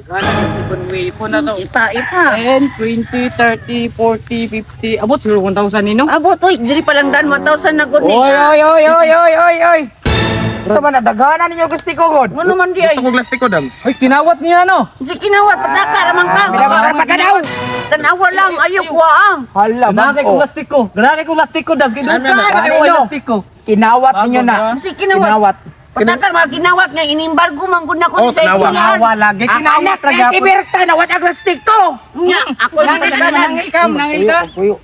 Ipon na to. Ipa. 10, 20, 30, 40, 50. Abot siguro 1,000 nino. Abot, uy, diri pa lang dan 1,000 na gud ni. Oy. Sa man nadaghanan ninyo gusti ko god. Ano man di ay. Gusto ko plastic ko, Dams. Ay, tinawat niya no. Si kinawat pataka ramang ka. Binabakar pa daw. Tanawa lang ayo kuha ang. Hala Ganake ko plastic ko. Ganake ko plastic ko, Dams. Kaya Ano na? ko plastic ko. Kinawat ninyo Bago na. na. Si kinawat. Pataka mga kinawat nga inimbargo man gud na ko Oh, sa tanawa. ilan. Nawa lagi. Ang anak na tiberta na wala plastic ko. Nya, ako yung pasanginlan. Nangil ka.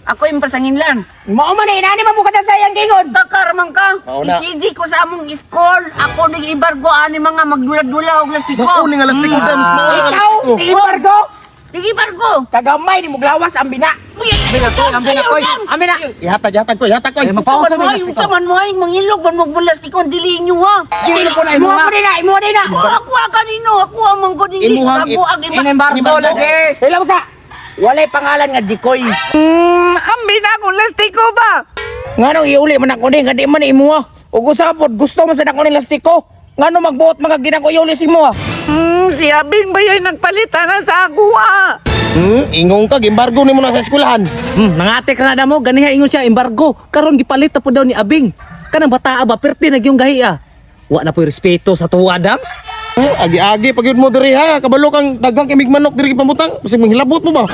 Ako yung pasanginlan. Mao man inani man mo kada sayang gingon. Takar man ka. Mauna. Hindi ko sa among school. Ako ning ibargo ani mga magdula-dula og plastiko. Bako ni nga plastic ko, Dams. Mao nga Ikaw, plastic ko. tibargo. Sige bargo. Kagamay ni muglawas ang bina. Amin na. Ihatag ko. Ay, mapausa mo yung Sa man mo ay mangilog man mo plastiko dili nyo ha. Sige po na Imo imuha. mo din na. Ako kanino ako ang manggo ni Imuhang- ako ang iba. Inembargo lagi. Hello sa. Walay pangalan nga Jikoy. Ambi na akong plastiko ba? Nganong iuli man ako ni kadi man imo. Ug usapod gusto man sa nako ni lastiko. Ngano magbuot mga ginako iuli si mo. Si Abing ba yan nagpalitan na sa agua? Ingong ka, embargo ni mo na sa eskwelahan. Nangate ka na damo, ganiha ingon siya embargo. Karon gipalit na po daw ni Abing. Kanang bataa ba perti nagyong gahi ah. Wa na po respeto sa tuwa, Dams. Agi-agi pag yun mo diri ha. Kabalo kang dagang kimig manok diri pamutang. Kasi manghilabot mo ba?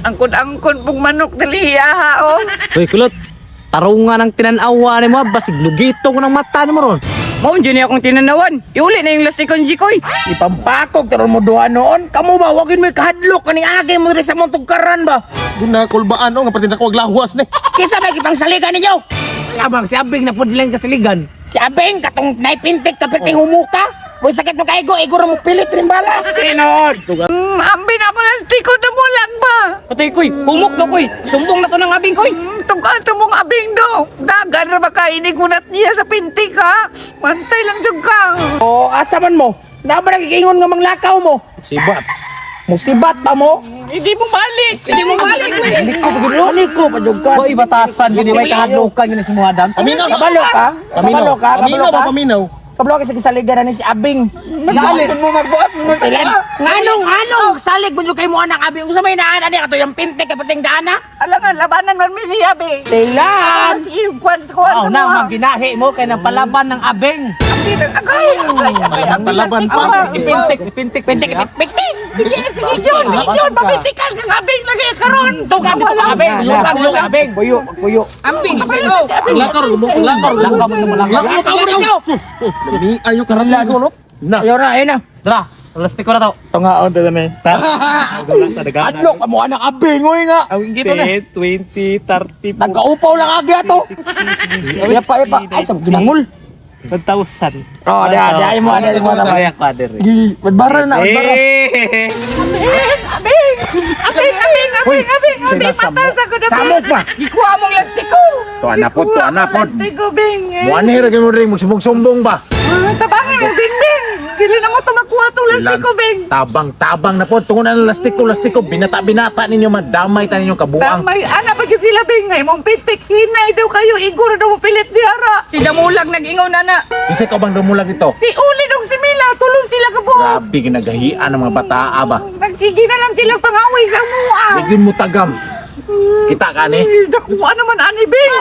Angkon-angkon pong manok dali ha oh. Hoy, kulot. Tarungan ng tinanawa ni mo, basig lugito ko ng mata ni mo ron. Mao dyan akong tinanawan. Iuli na yung lastikon, Jikoy. Ipampakog taron mo duha noon. Kamu ba wagin mo kahadlok kaning agi mo diri sa mong tugkaran ba? Doon na kulbaan o nga pati na ko aglahuas ni. Kisa may kipang saligan ninyo. Abang, si Abing na po nilang kasiligan. Si Abeng katong naipintik kapiting humuka. Boy sakit mo kaigo, iguro mo pilit rin bala. Tinod. Ambi na plastiko na mulag ba? Patay, Koy. Humok na, Koy. Sumbong na to ng Abing, Koy. Tungkol mong Abing do. Dagan na ba inigunat niya sa pintik ha? Mantay lang dyan ka. O asa man mo? Na ba nagigingon nga manglakaw mo? Sibat. Musibat pa mo? Hindi mo balik. Hindi mo balik. Aliko pa jud ka. Koy, batasan. Gini, may kahadlokan yun si mga Dams. Paminaw sa Kabalo ka? Paminaw. Kabalo ka? Paminaw ba paminaw? Kabalo ka sa kisaligan na ni si Abing. Galit mo magbuhat mo. Nganong salig mo jud kay mo anak Abing. Usa may naan ani ato yung pintik kapiting daana? Alangan, labanan man mi niya be. Tilan. Kwan Wow, na, maginahi mo kay nang palaban ng Abing. Ang palaban pa. Ipintik. Pintik pintik. Sige John, mapintikan kang Abing lagi karon. Tugang mo sa Abing. Lugang Abing. Puyo. Ambing, isigo. Lakar mo lang. Lami ayo karon lang no. Na. Ayo na. Dra, plastic ko na to. Tungaon to kami. Adlok pa mo anak Abing oy nga. Ang gito na. 20, 30, Nagkaupaw lang agi ato. Yapa. Ay, sa ginangol. 1,000. Oh, ada mo na. Kaya kader. Badbara na. Abing, matas ako na. Samok pa. Ikuha mong lastiko. To anapod. Lastiko, Bing. Muani ra gyud mo rin magsumbong ba? Tabangan mo, Bing, Bing. Dili na mo ito makuha itong lastiko, Bing. Tabang na po. Tungon ang lastiko. Binata ninyo, madamay ta ninyo kabuang. May ana ba sila, Bing? Ngay mong pitik. Hinay daw kayo. Iguro daw mo pilit di ara. Si Damulag nag-ingaw na na. Isa ka bang dumulag dito? Si Uli dong si Mila. Tulong sila ka po. Grabe, ginagahian ng mga bataa ba? Nagsige na lang silang pangaway sa mua. Nagyon mo tagam. Kita ka ni? Dakuha naman, ani, Bing.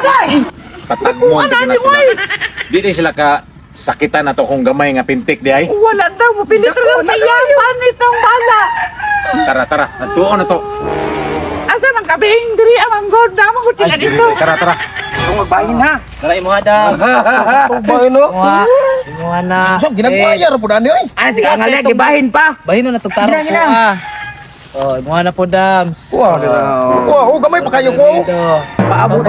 Patag mo ang Ano, na sila. Di rin sila ka sakitan na to kung gamay nga pintik di ay. Wala daw. Mapilit na lang sila. Panit ang bala. Tara. Natuon na to. Asa man ka, Bing? Diri amang god. Namang ko sila dito. Tara. Magbahin na. Dara imo Adam. Tubay no? Imo na. So, ginagbayar po dani oy. Ano sige ang alag gibahin pa. Bahin na tugtaro ko ah. Oh, imo na po Dams. Wow, gamay pa kayo ko. Paabot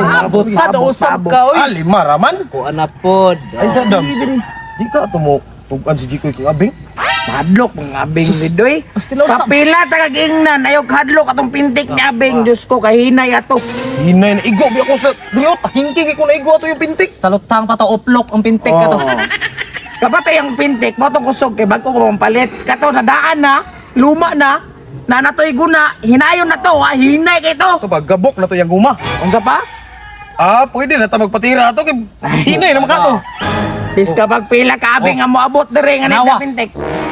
Sa usab ka oy. Lima raman. Ko ana pod. Ay sa dams. Di ka tumo tugan si Jikoy kung abing. Hadlok ng Abing lidoy. Kapila tagagingnan ayaw hadlok atong pintik ni Abing. Diyos ko kahinay ato. Hinay na igo bi ako sa driot. Hingking ko na igo ato yung pintik. Salutang pa to uplok ang pintik ka to. Kapatay ang pintik mo itong kusog kay bago ko mampalit. Kato nadaan na, luma na, nanatoy guna, hinayon na to ha, hinay kay to. Ito ba gabok na to yung guma. Unsa pa? Pwede na ta magpatira ato kay hinay naman ka to. Bis kapag pila ka Abing nga moabot diri nga Nawa. nagda pintik.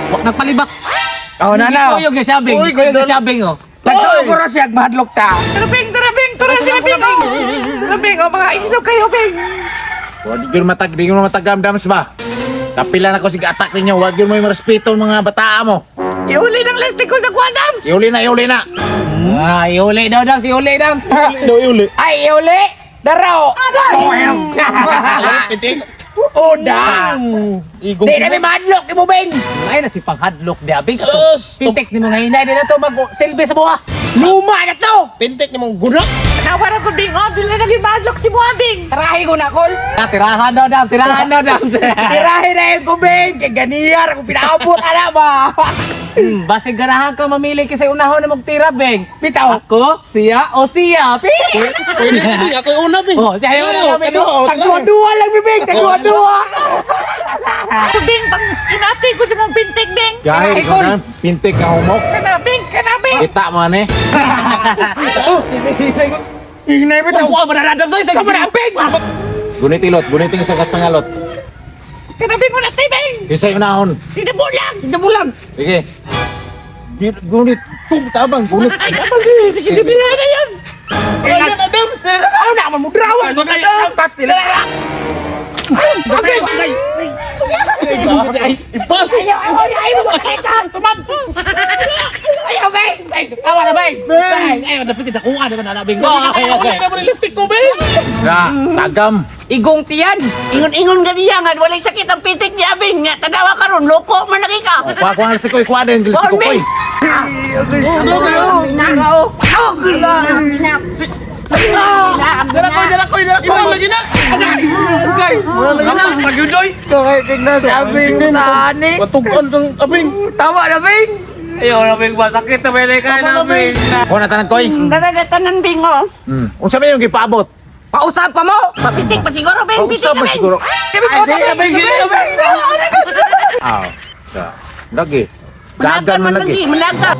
Wa nagpalibak. Oh, nana. Ikaw yung nasabing. Uy, Ikaw yung ganda. nasabing, oh. Nagtuo ko ra siya mahadlok ta. Tara, Bing! Tara, sila, Bing! Tara, Bing! O, mga isog kayo, Bing! Huwag yun di mo matagam-dams ba? Kapila na ko sige attack ninyo, huwag yun mo yung respeto mga bataa mo. Ihuli ng lastik ko sa kwadams! Iuli na. Ah, iuli daw, Dams. Iuli, Dams. Ay, uli. Daraw. Pintik. Oda. Igong Di na may mahadlok ni mo, Bing. Ay, na si panghadlok di Abing. Yes. Pintek ni mo nga hinay. Di na to mag-silbi sa buha. Luma na to. Pintik ni mong guna. Nawara ko, Bing! O, dili na gimadlok si Buha, Bing! Tarahi ko na, Kol. Tirahan daw, Dams. Tirahan daw, Dams. Tirahin na yung kubing. Kay ganiyar. Kung pinaabot, ana ba? Basig ganahan ka mamili kasi unahon na magtira, Beng. Bitaw. Ako, siya, o siya. Pili! Pwede na Bing, ako yung una Bing. Oh, siya yung una, Bing. Tagdua-dua lang, Bing. Tagdua-dua. Bing, pag inati ko sa mong pintik, Bing! Kahit Ay, ko na, pintik ka humok. Kana, Bing! Kita mo eh. Hinay bitaw. Wow, mananadam sa'yo. Sama na, Bing. Guniting sa kasangalot. Kana, Bing mo na, Bing! Yung sa'yo unahon. Sinabulang! Dabulang. Sige. Gunit. Tabang, gunit. Ay, kapag sige, sabihin na yan! Kaya na, Dams. Ano na, mamudrawan. Pas nila. Okay. Ipas. Ayaw, makita. Sumad. Ayaw, Bing. Awa na, Beng. Beng. Ayaw, dapat kita kuha naman na, Beng. Okay, okay. Wala na mo nilastik ko Bing. Tagam. Igong tiyan! Ingon-ingon ganiyangan, walay sakit ang pintik niya, Bing! Nga, tanawa ka ron, loko man lagi ka! Kuha ko ang listik ko, ikuha din. Listik ko ko eh. Ikaw lagi na. Okay, tignan si Abing tani. Matugan kang Abing. Tama na, Bing. Ayaw na, Beng. Masakit na, Beng. Kaya na, Beng. Kuha na tanan ko eh. Dadadatanan, Bing, oh! Kung sabi yung ipaabot. Pausap pa mo! Papitik pa siguro, Bing! Pitik Pausap ka, pa Bing! siguro. Sabi ko sa Bing! Lagi. Dagan man lagi. Managa!